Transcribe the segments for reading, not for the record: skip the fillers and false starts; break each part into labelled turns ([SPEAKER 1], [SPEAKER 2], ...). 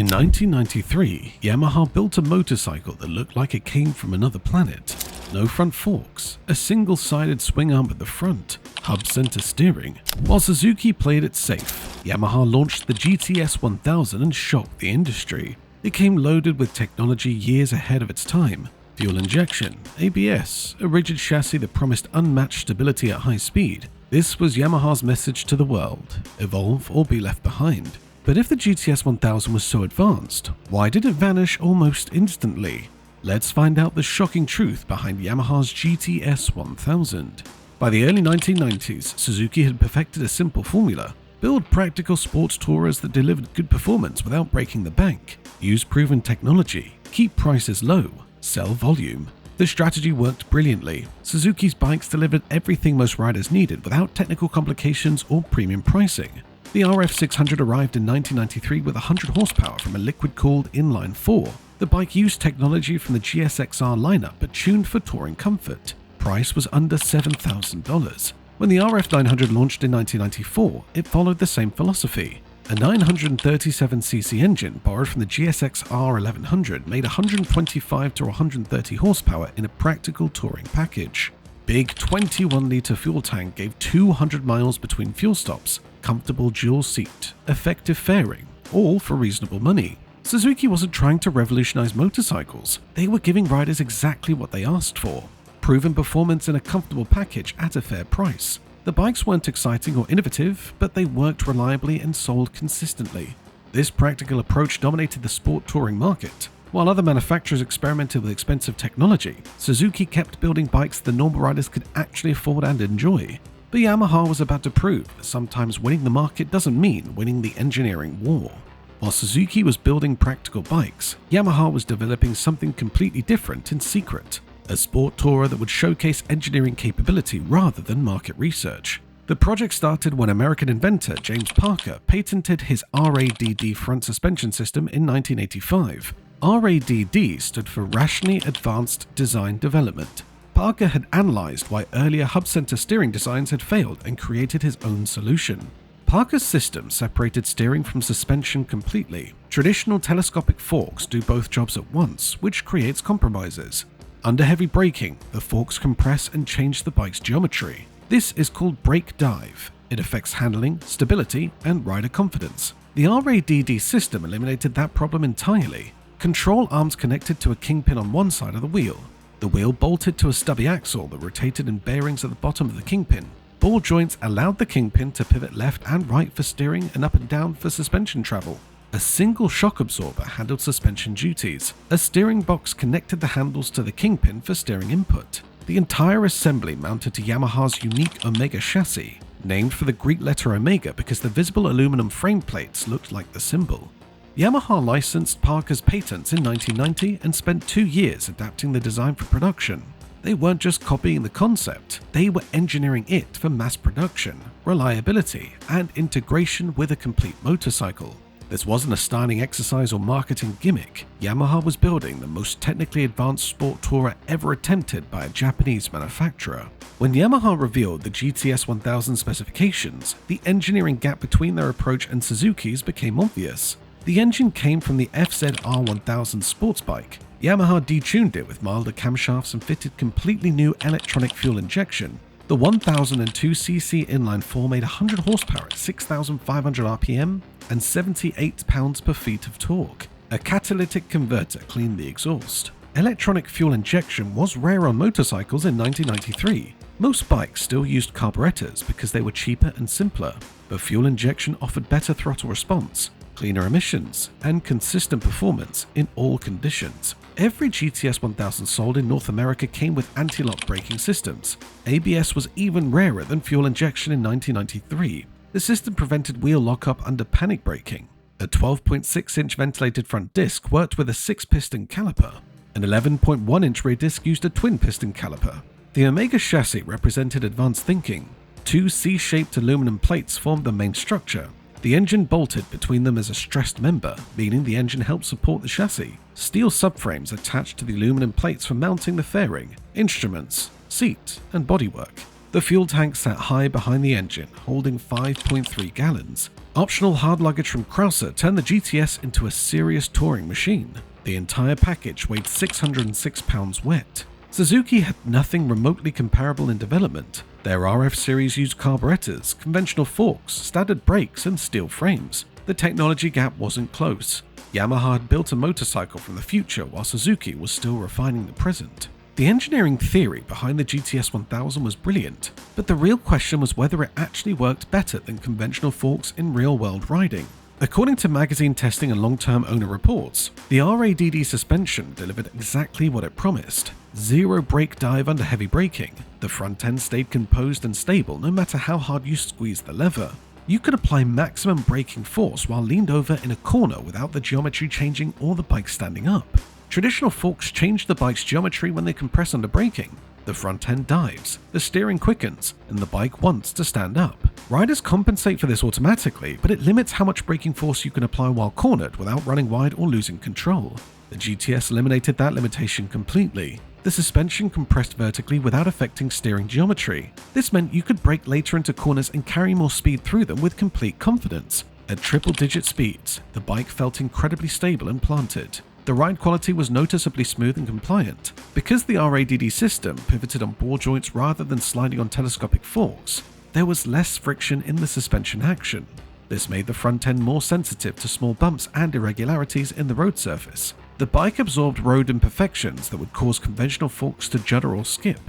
[SPEAKER 1] In 1993, Yamaha built a motorcycle that looked like it came from another planet. No front forks, a single-sided swing arm at the front, hub center steering. While Suzuki played it safe, Yamaha launched the GTS1000 and shocked the industry. It came loaded with technology years ahead of its time. Fuel injection, ABS, a rigid chassis that promised unmatched stability at high speed. This was Yamaha's message to the world: evolve or be left behind. But if the GTS1000 was so advanced, why did it vanish almost instantly? Let's find out the shocking truth behind Yamaha's GTS1000. By the early 1990s, Suzuki had perfected a simple formula: build practical sports tourers that delivered good performance without breaking the bank, use proven technology, keep prices low, sell volume. The strategy worked brilliantly. Suzuki's bikes delivered everything most riders needed without technical complications or premium pricing. The RF600 arrived in 1993 with 100 horsepower from a liquid-cooled inline-4. The bike used technology from the GSXR lineup but tuned for touring comfort. Price was under $7,000. When the RF900 launched in 1994, it followed the same philosophy. A 937cc engine borrowed from the GSXR 1100 made 125 to 130 horsepower in a practical touring package. Big 21-litre fuel tank gave 200 miles between fuel stops, comfortable dual seat, effective fairing, all for reasonable money. Suzuki wasn't trying to revolutionize motorcycles. They were giving riders exactly what they asked for: proven performance in a comfortable package at a fair price. The bikes weren't exciting or innovative, but they worked reliably and sold consistently. This practical approach dominated the sport touring market. While other manufacturers experimented with expensive technology, Suzuki kept building bikes the normal riders could actually afford and enjoy. But Yamaha was about to prove that sometimes winning the market doesn't mean winning the engineering war. While Suzuki was building practical bikes, Yamaha was developing something completely different in secret: a sport tourer that would showcase engineering capability rather than market research. The project started when American inventor James Parker patented his RADD front suspension system in 1985. RADD stood for Rationally Advanced Design Development. Parker had analyzed why earlier hub center steering designs had failed and created his own solution. Parker's system separated steering from suspension completely. Traditional telescopic forks do both jobs at once, which creates compromises. Under heavy braking, the forks compress and change the bike's geometry. This is called brake dive. It affects handling, stability, and rider confidence. The RADD system eliminated that problem entirely. Control arms connected to a kingpin on one side of the wheel. The wheel bolted to a stubby axle that rotated in bearings at the bottom of the kingpin. Ball joints allowed the kingpin to pivot left and right for steering and up and down for suspension travel. A single shock absorber handled suspension duties. A steering box connected the handles to the kingpin for steering input. The entire assembly mounted to Yamaha's unique Omega chassis, named for the Greek letter Omega because the visible aluminum frame plates looked like the symbol. Yamaha licensed Parker's patents in 1990 and spent 2 years adapting the design for production. They weren't just copying the concept, they were engineering it for mass production, reliability, and integration with a complete motorcycle. This wasn't a styling exercise or marketing gimmick. Yamaha was building the most technically advanced sport tourer ever attempted by a Japanese manufacturer. When Yamaha revealed the GTS1000 specifications, the engineering gap between their approach and Suzuki's became obvious. The engine came from the FZR1000 sports bike. Yamaha detuned it with milder camshafts and fitted completely new electronic fuel injection. The 1002cc inline-4 made 100 horsepower at 6,500 RPM and 78 pounds-per-feet of torque. A catalytic converter cleaned the exhaust. Electronic fuel injection was rare on motorcycles in 1993. Most bikes still used carburetors because they were cheaper and simpler, but fuel injection offered better throttle response, cleaner emissions, and consistent performance in all conditions. Every GTS1000 sold in North America came with anti-lock braking systems. ABS was even rarer than fuel injection in 1993. The system prevented wheel lockup under panic braking. A 12.6-inch ventilated front disc worked with a 6-piston caliper. An 11.1-inch rear disc used a twin-piston caliper. The Omega chassis represented advanced thinking. 2 C-shaped aluminum plates formed the main structure. The engine bolted between them as a stressed member, meaning the engine helped support the chassis. Steel subframes attached to the aluminum plates for mounting the fairing, instruments, seat, and bodywork. The fuel tank sat high behind the engine, holding 5.3 gallons. Optional hard luggage from Chrysler turned the GTS into a serious touring machine. The entire package weighed 606 pounds wet. Suzuki had nothing remotely comparable in development. Their RF series used carburetors, conventional forks, standard brakes, and steel frames. The technology gap wasn't close. Yamaha had built a motorcycle from the future while Suzuki was still refining the present. The engineering theory behind the GTS1000 was brilliant, but the real question was whether it actually worked better than conventional forks in real-world riding. According to magazine testing and long-term owner reports, the RADD suspension delivered exactly what it promised. Zero brake dive under heavy braking. The front end stayed composed and stable no matter how hard you squeezed the lever. You could apply maximum braking force while leaned over in a corner without the geometry changing or the bike standing up. Traditional forks change the bike's geometry when they compress under braking. The front end dives, the steering quickens, and the bike wants to stand up. Riders compensate for this automatically, but it limits how much braking force you can apply while cornered without running wide or losing control. The GTS eliminated that limitation completely. The suspension compressed vertically without affecting steering geometry. This meant you could brake later into corners and carry more speed through them with complete confidence. At triple-digit speeds, the bike felt incredibly stable and planted. The ride quality was noticeably smooth and compliant. Because the RADD system pivoted on ball joints rather than sliding on telescopic forks, there was less friction in the suspension action. This made the front end more sensitive to small bumps and irregularities in the road surface. The bike absorbed road imperfections that would cause conventional forks to judder or skip.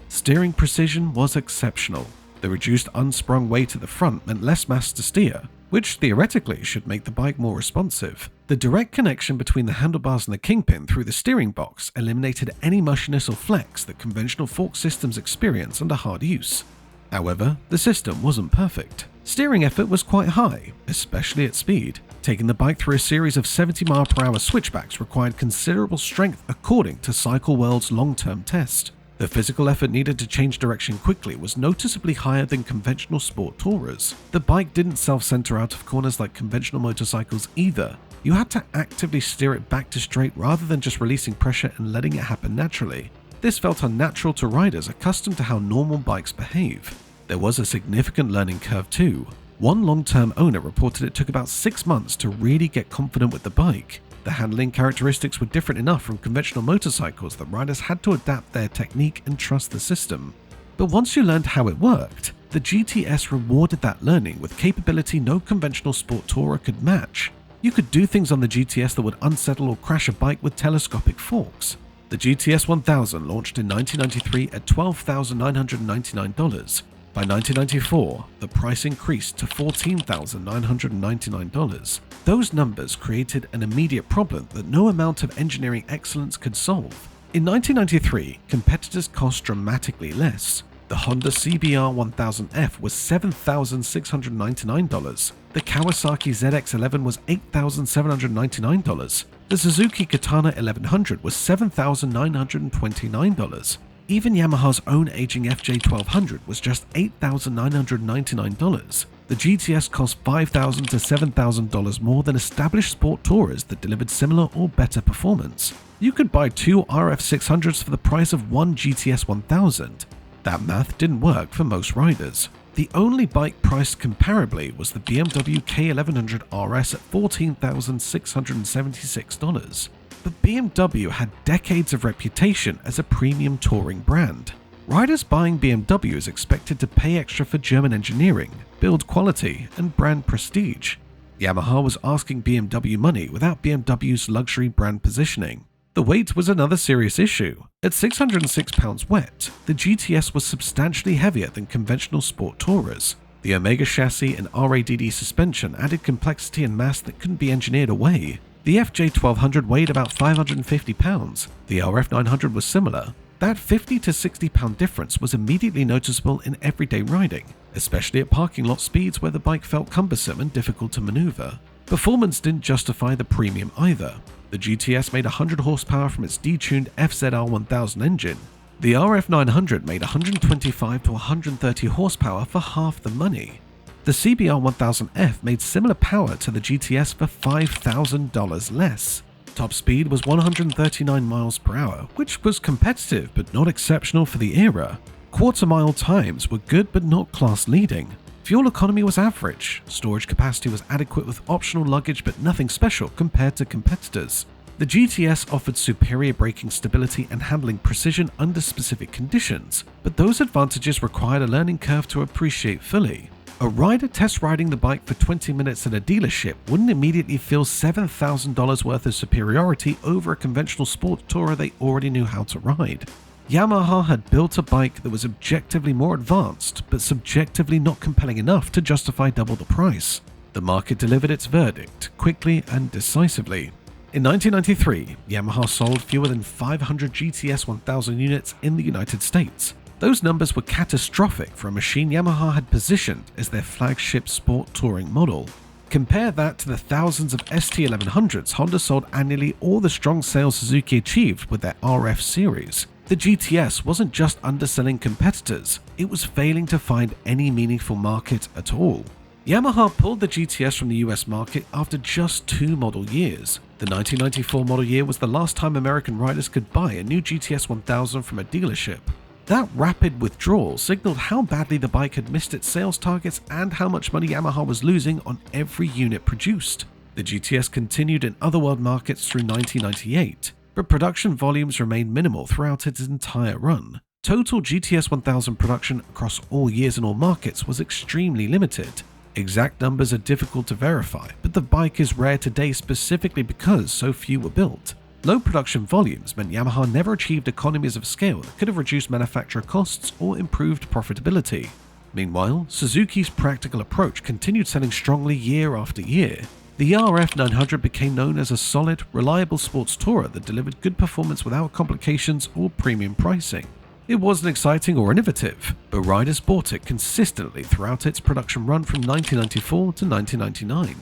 [SPEAKER 1] Steering precision was exceptional. The reduced unsprung weight at the front meant less mass to steer, which theoretically should make the bike more responsive. The direct connection between the handlebars and the kingpin through the steering box eliminated any mushiness or flex that conventional fork systems experience under hard use. However, the system wasn't perfect. Steering effort was quite high, especially at speed. Taking the bike through a series of 70-mile-per-hour switchbacks required considerable strength according to Cycle World's long-term test. The physical effort needed to change direction quickly was noticeably higher than conventional sport tourers. The bike didn't self-center out of corners like conventional motorcycles either. You had to actively steer it back to straight rather than just releasing pressure and letting it happen naturally. This felt unnatural to riders accustomed to how normal bikes behave. There was a significant learning curve too. One long-term owner reported it took about 6 months to really get confident with the bike. The handling characteristics were different enough from conventional motorcycles that riders had to adapt their technique and trust the system. But once you learned how it worked, the GTS rewarded that learning with capability no conventional sport tourer could match. You could do things on the GTS that would unsettle or crash a bike with telescopic forks. The GTS1000 launched in 1993 at $12,999. By 1994, the price increased to $14,999. Those numbers created an immediate problem that no amount of engineering excellence could solve. In 1993, competitors cost dramatically less. The Honda CBR1000F was $7,699. The Kawasaki ZX11 was $8,799. The Suzuki Katana 1100 was $7,929. Even Yamaha's own aging FJ1200 was just $8,999. The GTS cost $5,000 to $7,000 more than established sport tourers that delivered similar or better performance. You could buy 2 RF600s for the price of one GTS1000. That math didn't work for most riders. The only bike priced comparably was the BMW K1100 RS at $14,676. But BMW had decades of reputation as a premium touring brand. Riders buying BMW is expected to pay extra for German engineering, build quality, and brand prestige. Yamaha was asking BMW money without BMW's luxury brand positioning. The weight was another serious issue. At 606 pounds wet, the GTS was substantially heavier than conventional sport tourers. The Omega chassis and RADD suspension added complexity and mass that couldn't be engineered away. The FJ1200 weighed about 550 pounds. The RF900 was similar. That 50 to 60 pound difference was immediately noticeable in everyday riding, especially at parking lot speeds where the bike felt cumbersome and difficult to maneuver. Performance didn't justify the premium either. The GTS made 100 horsepower from its detuned FZR1000 engine. The RF900 made 125 to 130 horsepower for half the money. The CBR1000F made similar power to the GTS for $5,000 less. Top speed was 139 miles per hour, which was competitive but not exceptional for the era. Quarter-mile times were good but not class-leading. Fuel economy was average, storage capacity was adequate with optional luggage but nothing special compared to competitors. The GTS offered superior braking stability and handling precision under specific conditions, but those advantages required a learning curve to appreciate fully. A rider test riding the bike for 20 minutes at a dealership wouldn't immediately feel $7,000 worth of superiority over a conventional sport tourer they already knew how to ride. Yamaha had built a bike that was objectively more advanced, but subjectively not compelling enough to justify double the price. The market delivered its verdict, quickly and decisively. In 1993, Yamaha sold fewer than 500 GTS1000 units in the United States. Those numbers were catastrophic for a machine Yamaha had positioned as their flagship sport touring model. Compare that to the thousands of ST1100s Honda sold annually or the strong sales Suzuki achieved with their RF series. The GTS wasn't just underselling competitors, it was failing to find any meaningful market at all. Yamaha pulled the GTS from the US market after just 2 model years. The 1994 model year was the last time American riders could buy a new GTS 1000 from a dealership. That rapid withdrawal signaled how badly the bike had missed its sales targets and how much money Yamaha was losing on every unit produced. The GTS continued in other world markets through 1998, but production volumes remained minimal throughout its entire run. Total GTS 1000 production across all years and all markets was extremely limited. Exact numbers are difficult to verify, but the bike is rare today specifically because so few were built. Low production volumes meant Yamaha never achieved economies of scale that could have reduced manufacturer costs or improved profitability. Meanwhile, Suzuki's practical approach continued selling strongly year after year. The RF 900 became known as a solid, reliable sports tourer that delivered good performance without complications or premium pricing. It wasn't exciting or innovative, but riders bought it consistently throughout its production run from 1994 to 1999.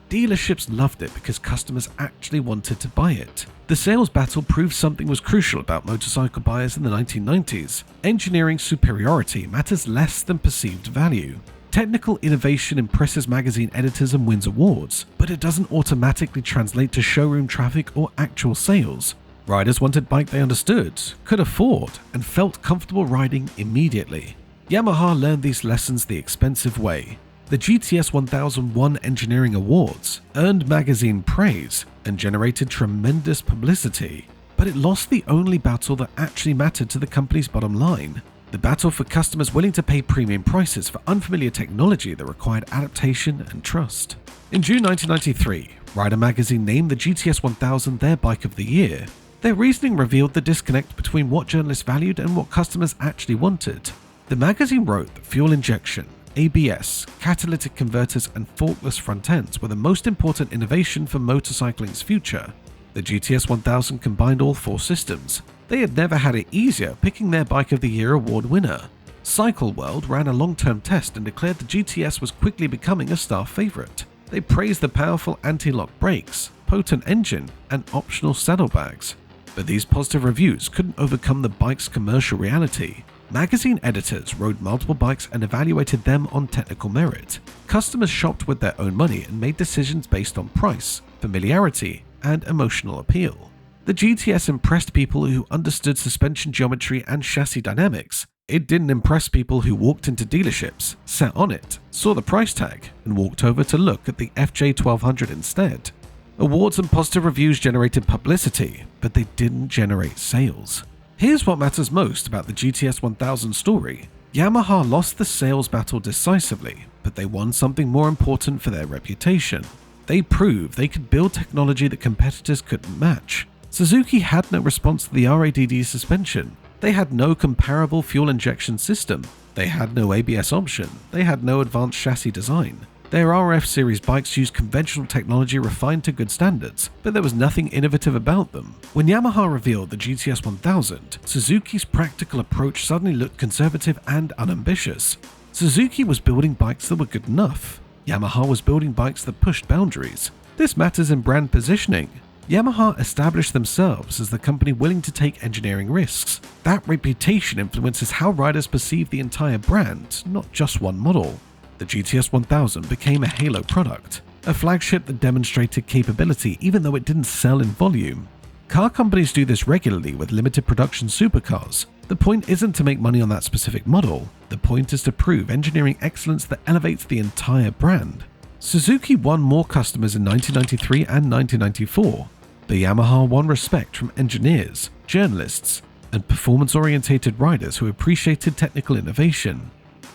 [SPEAKER 1] Dealerships loved it because customers actually wanted to buy it. The sales battle proved something was crucial about motorcycle buyers in the 1990s. Engineering superiority matters less than perceived value. Technical innovation impresses magazine editors and wins awards, but it doesn't automatically translate to showroom traffic or actual sales. Riders wanted a bike they understood, could afford, and felt comfortable riding immediately. Yamaha learned these lessons the expensive way. The GTS 1000 won engineering awards, earned magazine praise, and generated tremendous publicity, but it lost the only battle that actually mattered to the company's bottom line. The battle for customers willing to pay premium prices for unfamiliar technology that required adaptation and trust. In June 1993, Rider magazine named the GTS 1000 their bike of the year. Their reasoning revealed the disconnect between what journalists valued and what customers actually wanted. The magazine wrote that fuel injection, ABS, catalytic converters, and forkless front ends were the most important innovation for motorcycling's future. The GTS 1000 combined all 4 systems. They had never had it easier picking their Bike of the Year award winner. Cycle World ran a long-term test and declared the GTS was quickly becoming a star favorite. They praised the powerful anti-lock brakes, potent engine, and optional saddlebags. But these positive reviews couldn't overcome the bike's commercial reality. Magazine editors rode multiple bikes and evaluated them on technical merit. Customers shopped with their own money and made decisions based on price, familiarity, and emotional appeal. The GTS impressed people who understood suspension geometry and chassis dynamics. It didn't impress people who walked into dealerships, sat on it, saw the price tag, and walked over to look at the FJ1200 instead. Awards and positive reviews generated publicity, but they didn't generate sales. Here's what matters most about the GTS 1000 story. Yamaha lost the sales battle decisively, but they won something more important for their reputation. They proved they could build technology that competitors couldn't match. Suzuki had no response to the RADD suspension. They had no comparable fuel injection system. They had no ABS option. They had no advanced chassis design. Their RF series bikes used conventional technology refined to good standards, but there was nothing innovative about them. When Yamaha revealed the GTS 1000, Suzuki's practical approach suddenly looked conservative and unambitious. Suzuki was building bikes that were good enough. Yamaha was building bikes that pushed boundaries. This matters in brand positioning. Yamaha established themselves as the company willing to take engineering risks. That reputation influences how riders perceive the entire brand, not just one model. The GTS 1000 became a halo product, a flagship that demonstrated capability even though it didn't sell in volume. Car companies do this regularly with limited production supercars. The point isn't to make money on that specific model, the point is to prove engineering excellence that elevates the entire brand. Suzuki won more customers in 1993 and 1994, but Yamaha won respect from engineers, journalists, and performance-orientated riders who appreciated technical innovation.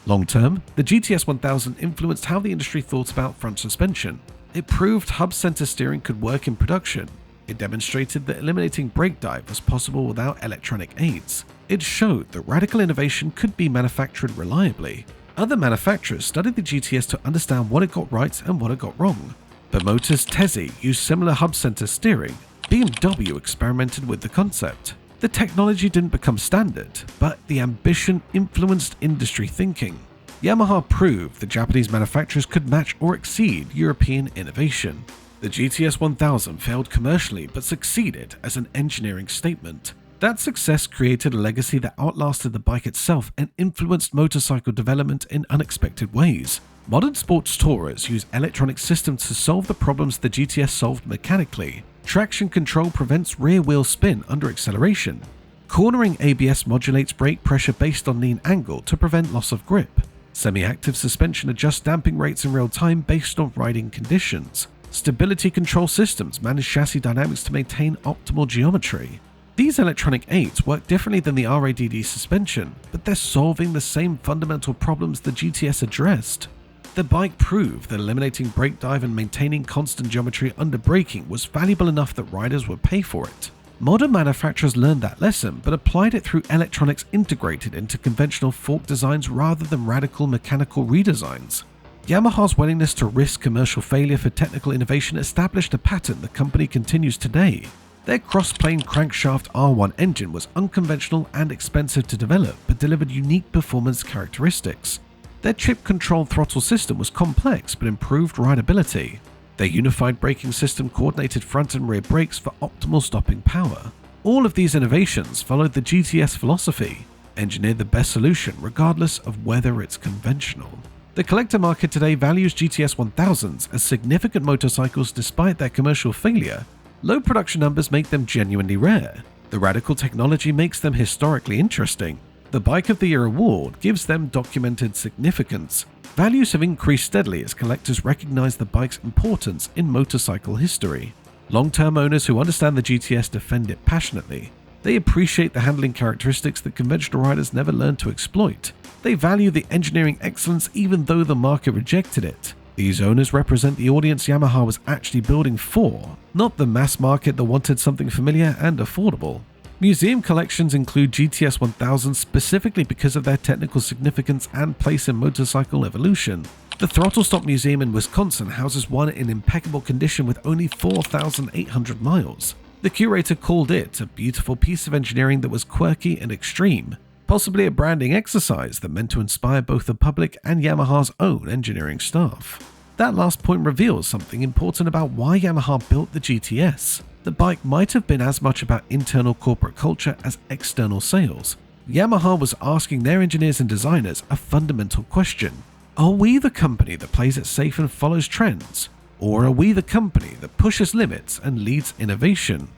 [SPEAKER 1] Long-term, the GTS1000 influenced how the industry thought about front suspension. It proved hub-center steering could work in production. It demonstrated that eliminating brake dive was possible without electronic aids. It showed that radical innovation could be manufactured reliably. Other manufacturers studied the GTS to understand what it got right and what it got wrong. Bimota's Tezzi used similar hub-center steering. BMW experimented with the concept. The technology didn't become standard, but the ambition influenced industry thinking. Yamaha proved that Japanese manufacturers could match or exceed European innovation. The GTS1000 failed commercially but succeeded as an engineering statement. That success created a legacy that outlasted the bike itself and influenced motorcycle development in unexpected ways. Modern sports tourers use electronic systems to solve the problems the GTS solved mechanically. Traction control prevents rear wheel spin under acceleration. Cornering ABS modulates brake pressure based on lean angle to prevent loss of grip. Semi-active suspension adjusts damping rates in real time based on riding conditions. Stability control systems manage chassis dynamics to maintain optimal geometry. These electronic aids work differently than the RADD suspension, but they're solving the same fundamental problems the GTS addressed. The bike proved that eliminating brake dive and maintaining constant geometry under braking was valuable enough that riders would pay for it. Modern manufacturers learned that lesson but applied it through electronics integrated into conventional fork designs rather than radical mechanical redesigns. Yamaha's willingness to risk commercial failure for technical innovation established a pattern the company continues today. Their cross-plane crankshaft R1 engine was unconventional and expensive to develop but delivered unique performance characteristics. Their chip-controlled throttle system was complex but improved rideability. Their unified braking system coordinated front and rear brakes for optimal stopping power. All of these innovations followed the GTS philosophy, engineer the best solution regardless of whether it's conventional. The collector market today values GTS 1000s as significant motorcycles despite their commercial failure. Low production numbers make them genuinely rare. The radical technology makes them historically interesting. The Bike of the Year award gives them documented significance. Values have increased steadily as collectors recognize the bike's importance in motorcycle history. Long-term owners who understand the GTS defend it passionately. They appreciate the handling characteristics that conventional riders never learned to exploit. They value the engineering excellence even though the market rejected it. These owners represent the audience Yamaha was actually building for, not the mass market that wanted something familiar and affordable. Museum collections include GTS 1000 specifically because of their technical significance and place in motorcycle evolution. The Throttle Stop Museum in Wisconsin houses one in impeccable condition with only 4,800 miles. The curator called it a beautiful piece of engineering that was quirky and extreme, possibly a branding exercise that meant to inspire both the public and Yamaha's own engineering staff. That last point reveals something important about why Yamaha built the GTS. The bike might have been as much about internal corporate culture as external sales. Yamaha was asking their engineers and designers a fundamental question. Are we the company that plays it safe and follows trends? Or are we the company that pushes limits and leads innovation?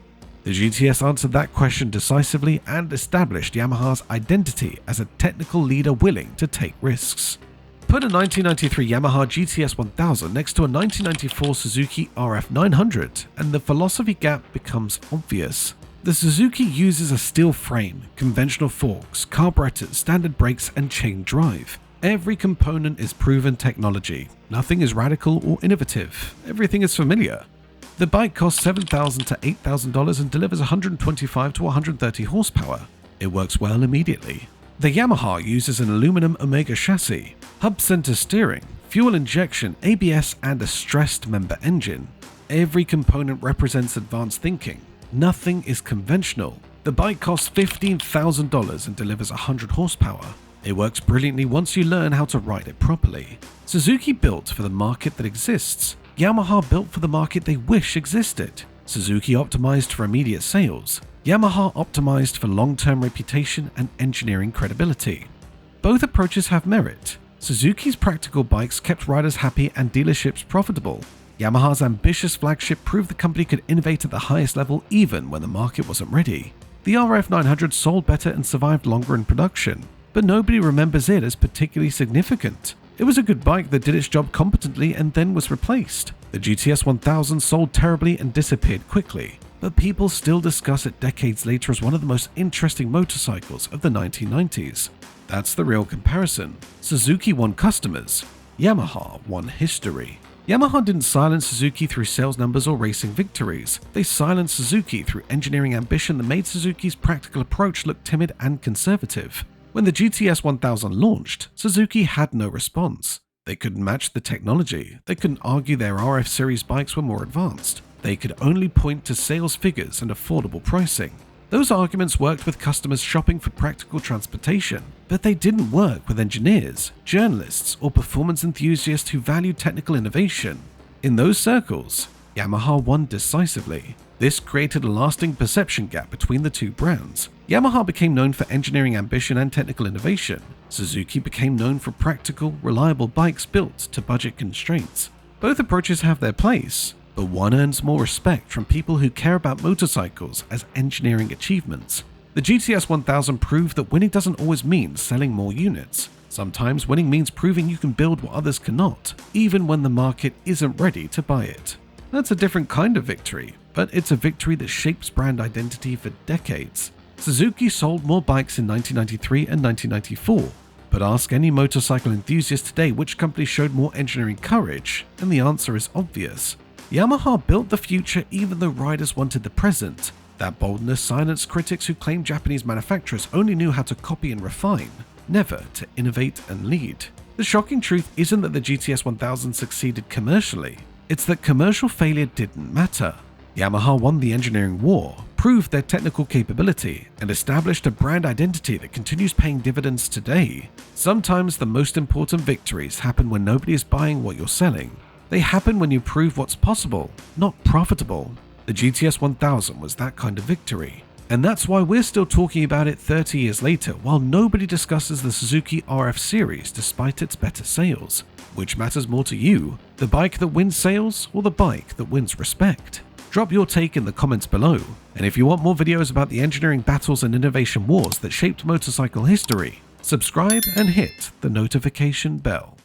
[SPEAKER 1] The GTS answered that question decisively and established Yamaha's identity as a technical leader willing to take risks. Put a 1993 Yamaha GTS 1000 next to a 1994 Suzuki RF 900 and the philosophy gap becomes obvious. The Suzuki uses a steel frame, conventional forks, carburetors, standard brakes, and chain drive. Every component is proven technology. Nothing is radical or innovative. Everything is familiar. The bike costs $7,000 to $8,000 and delivers 125 to 130 horsepower. It works well immediately. The Yamaha uses an aluminum Omega chassis, hub center steering, fuel injection, ABS, and a stressed member engine. Every component represents advanced thinking. Nothing is conventional. The bike costs $15,000 and delivers 100 horsepower. It works brilliantly once you learn how to ride it properly. Suzuki built for the market that exists. Yamaha built for the market they wish existed. Suzuki optimized for immediate sales. Yamaha optimized for long-term reputation and engineering credibility. Both approaches have merit. Suzuki's practical bikes kept riders happy and dealerships profitable. Yamaha's ambitious flagship proved the company could innovate at the highest level even when the market wasn't ready. The RF900 sold better and survived longer in production, but nobody remembers it as particularly significant. It was a good bike that did its job competently and then was replaced. The GTS1000 sold terribly and disappeared quickly, but people still discuss it decades later as one of the most interesting motorcycles of the 1990s. That's the real comparison. Suzuki won customers, Yamaha won history. Yamaha didn't silence Suzuki through sales numbers or racing victories. They silenced Suzuki through engineering ambition that made Suzuki's practical approach look timid and conservative. When the GTS1000 launched, Suzuki had no response. They couldn't match the technology. They couldn't argue their RF series bikes were more advanced. They could only point to sales figures and affordable pricing. Those arguments worked with customers shopping for practical transportation, but they didn't work with engineers, journalists, or performance enthusiasts who valued technical innovation. In those circles, Yamaha won decisively. This created a lasting perception gap between the two brands. Yamaha became known for engineering ambition and technical innovation. Suzuki became known for practical, reliable bikes built to budget constraints. Both approaches have their place, but one earns more respect from people who care about motorcycles as engineering achievements. The GTS1000 proved that winning doesn't always mean selling more units. Sometimes winning means proving you can build what others cannot, even when the market isn't ready to buy it. That's a different kind of victory, but it's a victory that shapes brand identity for decades. Suzuki sold more bikes in 1993 and 1994, but ask any motorcycle enthusiast today which company showed more engineering courage, and the answer is obvious. Yamaha built the future even though riders wanted the present. That boldness silenced critics who claimed Japanese manufacturers only knew how to copy and refine, never to innovate and lead. The shocking truth isn't that the GTS1000 succeeded commercially, it's that commercial failure didn't matter. Yamaha won the engineering war, proved their technical capability, and established a brand identity that continues paying dividends today. Sometimes the most important victories happen when nobody is buying what you're selling. They happen when you prove what's possible, not profitable. The GTS1000 was that kind of victory. And that's why we're still talking about it 30 years later, while nobody discusses the Suzuki RF series despite its better sales. Which matters more to you, the bike that wins sales or the bike that wins respect? Drop your take in the comments below. And if you want more videos about the engineering battles and innovation wars that shaped motorcycle history, subscribe and hit the notification bell.